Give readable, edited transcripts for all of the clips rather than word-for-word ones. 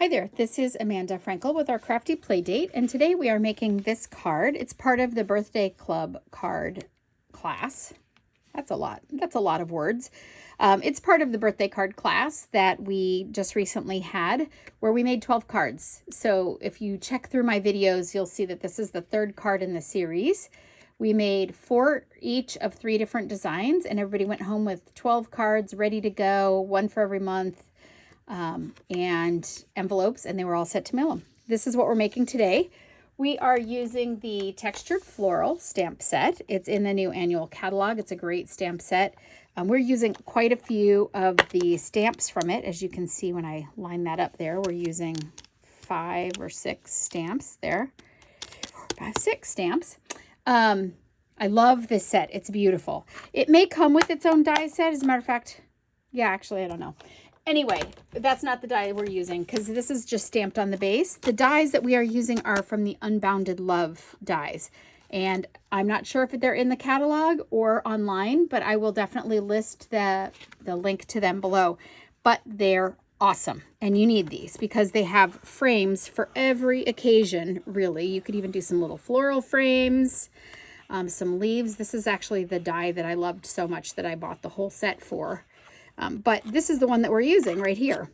Hi there, this is Amanda Frankel with our Crafty Playdate, and today we are making this card. It's part of the Birthday Club card class. That's a lot of words. It's part of the birthday card class that we just recently had where we made 12 cards. So if you check through my videos, you'll see that this is the third card in the series. We made 4 each of 3 different designs, and everybody went home with 12 cards ready to go, one for every month. And envelopes, and they were all set to mail them. This is what we're making today. We are using the Textured Floral stamp set. It's in the new annual catalog. It's a great stamp set. We're using quite a few of the stamps from it. As you can see when I line that up there, we're using 5 or 6 stamps there. 4, 5, 6 stamps. I love this set. It's beautiful. It may come with its own die set. As a matter of fact, yeah, actually, I don't know. Anyway, that's not the die we're using because this is just stamped on the base. The dies that we are using are from the Unbounded Love dies. And I'm not sure if they're in the catalog or online, but I will definitely list the link to them below. But they're awesome. And you need these because they have frames for every occasion, really. You could even do some little floral frames, some leaves. This is actually the die that I loved so much that I bought the whole set for. But this is the one that we're using right here.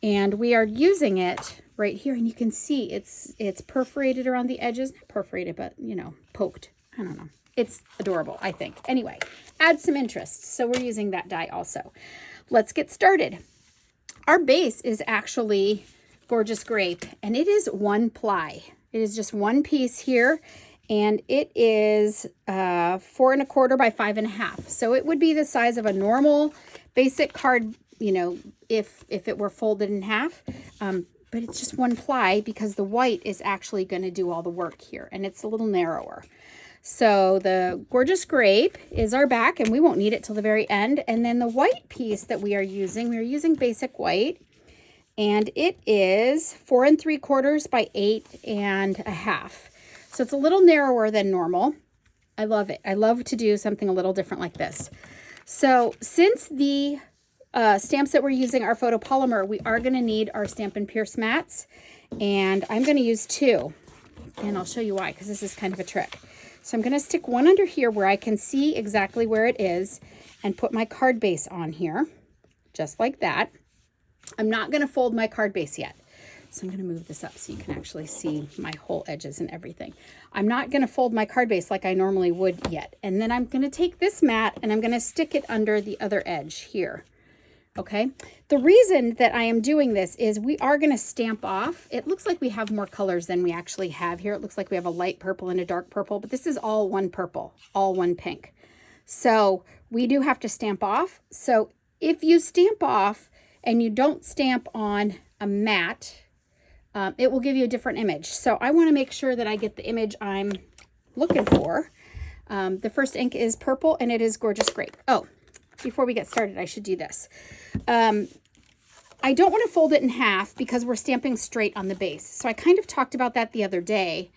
And we are using it right here. And you can see it's perforated around the edges. Not perforated, but, you know, poked. I don't know. It's adorable, I think. Anyway, add some interest. So we're using that die also. Let's get started. Our base is actually Gorgeous Grape. And it is 1 ply. It is just 1 piece here. And it is 4 1/4 by 5 1/2. So it would be the size of a normal basic card, you know, if it were folded in half. But it's just 1 ply because the white is actually going to do all the work here. And it's a little narrower. So the Gorgeous Grape is our back, and we won't need it till the very end. And then the white piece that we are using basic white. And it is 4 3/4 by 8 1/2. So it's a little narrower than normal. I love it. I love to do something a little different like this. So since the stamps that we're using are photopolymer, we are going to need our Stampin' Pierce mats. And I'm going to use 2. And I'll show you why, because this is kind of a trick. So I'm going to stick one under here where I can see exactly where it is and put my card base on here, just like that. I'm not going to fold my card base yet. So I'm going to move this up so you can actually see my whole edges and everything. I'm not going to fold my card base like I normally would yet. And then I'm going to take this mat and I'm going to stick it under the other edge here. Okay. The reason that I am doing this is we are going to stamp off. It looks like we have more colors than we actually have here. It looks like we have a light purple and a dark purple, but this is all 1 purple, all 1 pink. So we do have to stamp off. So if you stamp off and you don't stamp on a mat, it will give you a different image. So I want to make sure that I get the image I'm looking for. The first ink is purple and it is Gorgeous Grape. Oh, before we get started, I should do this. I don't want to fold it in half because we're stamping straight on the base. So I kind of talked about that the other day.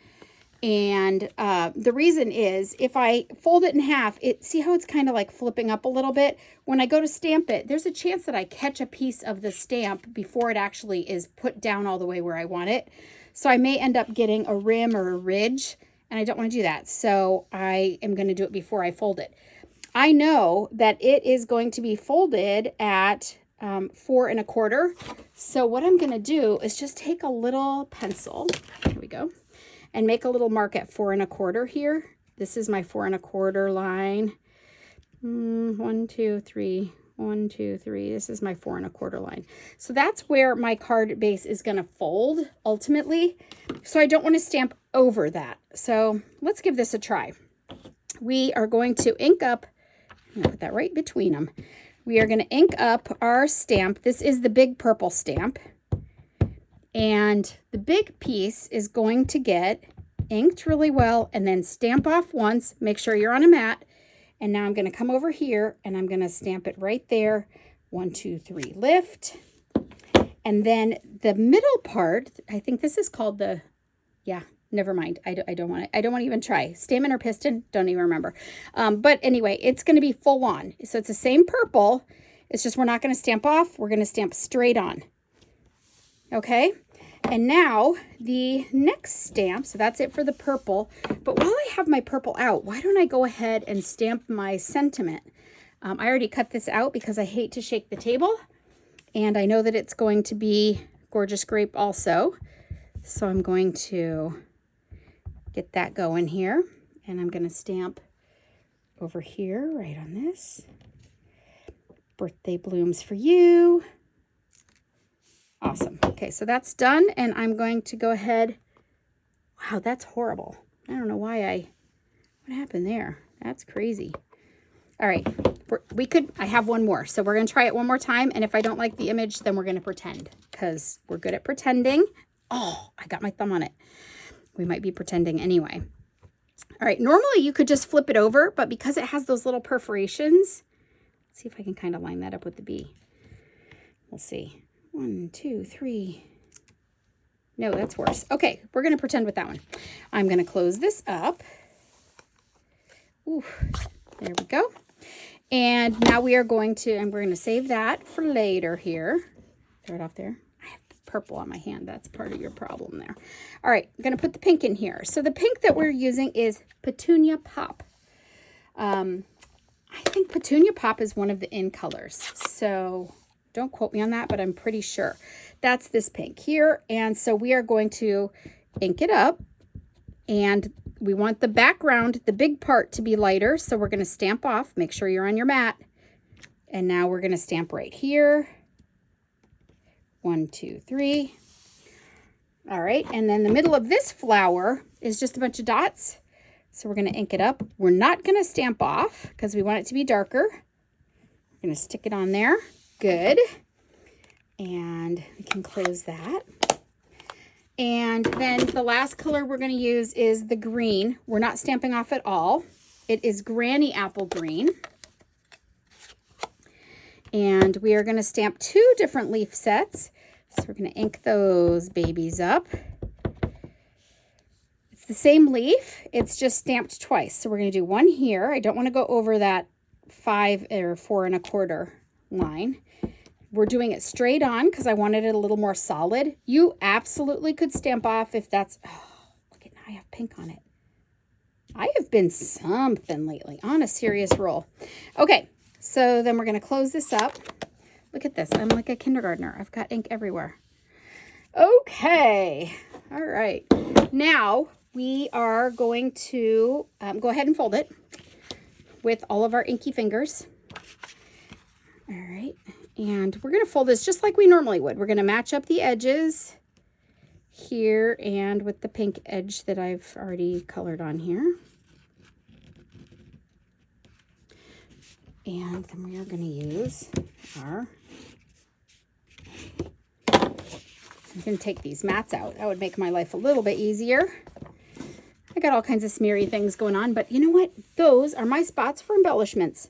And the reason is if I fold it in half, see how it's kind of like flipping up a little bit? When I go to stamp it, there's a chance that I catch a piece of the stamp before it actually is put down all the way where I want it. So I may end up getting a rim or a ridge, and I don't want to do that. So I am going to do it before I fold it. I know that it is going to be folded at 4 1/4. So what I'm going to do is just take a little pencil. Here we go. And make a little mark at 4 1/4 here. This is my 4 1/4 line. 1, 2, 3, 1, 2, 3. This is my 4 1/4 line. So that's where my card base is going to fold ultimately. So I don't want to stamp over that. So let's give this a try. We are going to ink up, I'm going to put that right between them. We are going to ink up our stamp. This is the big purple stamp. And the big piece is going to get inked really well and then stamp off once. Make sure you're on a mat. And now I'm going to come over here and I'm going to stamp it right there. 1, 2, 3, lift. And then the middle part, I think this is called the, yeah, never mind. I don't want to even try. Stamen or piston, don't even remember. But anyway, it's going to be full on. So it's the same purple. It's just we're not going to stamp off. We're going to stamp straight on. Okay, And now the next stamp, so that's it for the purple. But while I have my purple out, why don't I go ahead and stamp my sentiment? I already cut this out because I hate to shake the table. And I know that it's going to be Gorgeous Grape also. So I'm going to get that going here. And I'm going to stamp over here, right on this. Birthday blooms for you. Awesome. Okay, so that's done, and I'm going to go ahead. Wow, that's horrible. I don't know why what happened there? That's crazy. All right, I have one more, so we're going to try it one more time, and if I don't like the image, then we're going to pretend, because we're good at pretending. Oh, I got my thumb on it. We might be pretending anyway. All right, normally you could just flip it over, but because it has those little perforations, let's see if I can kind of line that up with the bee. We'll see. 1, 2, 3. No, that's worse. Okay, we're going to pretend with that one. I'm going to close this up. Ooh, there we go. And now we are going to, and we're going to save that for later here. Throw it off there. I have purple on my hand. That's part of your problem there. All right, I'm going to put the pink in here. So the pink that we're using is Petunia Pop. I think Petunia Pop is one of the in colors. So don't quote me on that, but I'm pretty sure. That's this pink here. And so we are going to ink it up. And we want the background, the big part, to be lighter. So we're going to stamp off. Make sure you're on your mat. And now we're going to stamp right here. 1, 2, 3. All right. And then the middle of this flower is just a bunch of dots. So we're going to ink it up. We're not going to stamp off because we want it to be darker. We're going to stick it on there. Good. And we can close that. And then the last color we're going to use is the green. We're not stamping off at all. It is Granny Apple Green. And we are going to stamp 2 different leaf sets. So we're going to ink those babies up. It's the same leaf. It's just stamped twice. So we're going to do one here. I don't want to go over that 5 or 4 1/4 line. We're doing it straight on because I wanted it a little more solid. You absolutely could stamp off if that's, oh, look at now I have pink on it. I have been something lately, on a serious roll. Okay, so then we're going to close this up. Look at this. I'm like a kindergartner. I've got ink everywhere. Okay, all right. Now we are going to go ahead and fold it with all of our inky fingers. All right. And we're going to fold this just like we normally would. We're going to match up the edges here and with the pink edge that I've already colored on here. And then we are going to use our, I'm going to take these mats out. That would make my life a little bit easier. I got all kinds of smeary things going on, but you know what? Those are my spots for embellishments.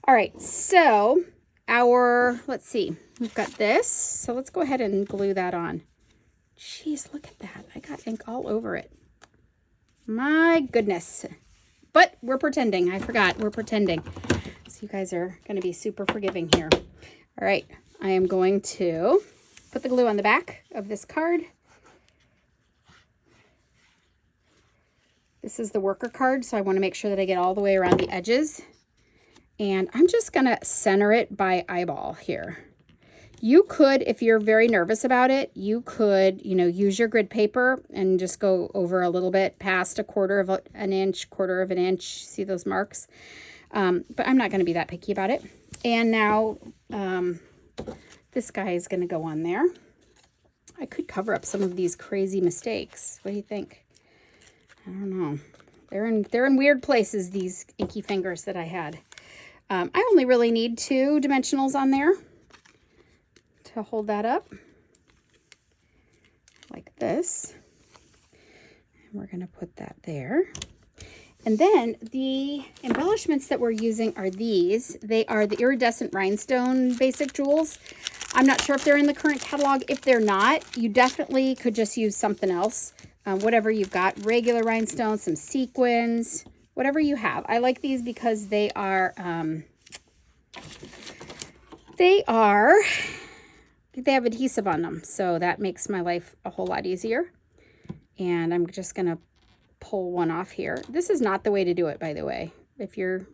All right, so let's see, we've got this. So let's go ahead and glue that on. Jeez, look at that. I got ink all over it. My goodness. But we're pretending. I forgot. We're pretending. So you guys are going to be super forgiving here. All right. I am going to put the glue on the back of this card. This is the worker card, so I want to make sure that I get all the way around the edges. And I'm just going to center it by eyeball here. You could, if you're very nervous about it, you could, use your grid paper and just go over a little bit past 1/4 of an inch, 1/4 of an inch. See those marks? But I'm not going to be that picky about it. And now this guy is going to go on there. I could cover up some of these crazy mistakes. What do you think? I don't know. They're in weird places, these inky fingers that I had. I only really need 2 dimensionals on there to hold that up like this. And we're going to put that there. And then the embellishments that we're using are these. They are the iridescent rhinestone basic jewels. I'm not sure if they're in the current catalog. If they're not, you definitely could just use something else. Whatever you've got, regular rhinestones, some sequins, whatever you have. I like these because they are they have adhesive on them, so that makes my life a whole lot easier. And I'm just going to pull one off here. This is not the way to do it, by the way. If you're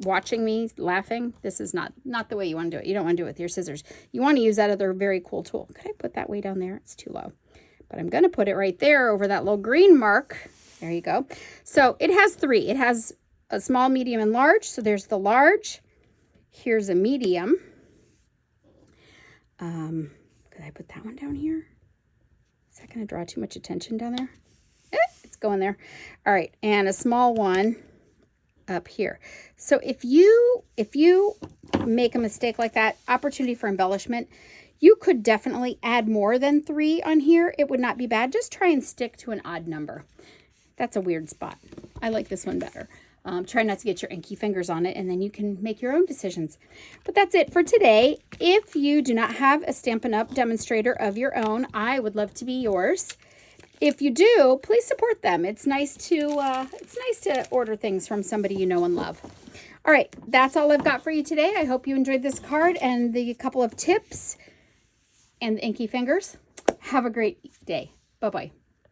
watching me laughing, this is not the way you want to do it. You don't want to do it with your scissors. You want to use that other very cool tool. Could I put that way down there? It's too low. But I'm going to put it right there over that little green mark. There you go. So it has 3. It has a small, medium, and large. So there's the large. Here's a medium. Could I put that one down here? Is that going to draw too much attention down there? It's going there. All right, and a small one up here. So if you make a mistake like that, opportunity for embellishment, you could definitely add more than 3 on here. It would not be bad. Just try and stick to an odd number. That's a weird spot. I like this one better. Try not to get your inky fingers on it, and then you can make your own decisions. But that's it for today. If you do not have a Stampin' Up! Demonstrator of your own, I would love to be yours. If you do, please support them. It's nice to order things from somebody you know and love. All right, that's all I've got for you today. I hope you enjoyed this card and the couple of tips and the inky fingers. Have a great day. Bye-bye.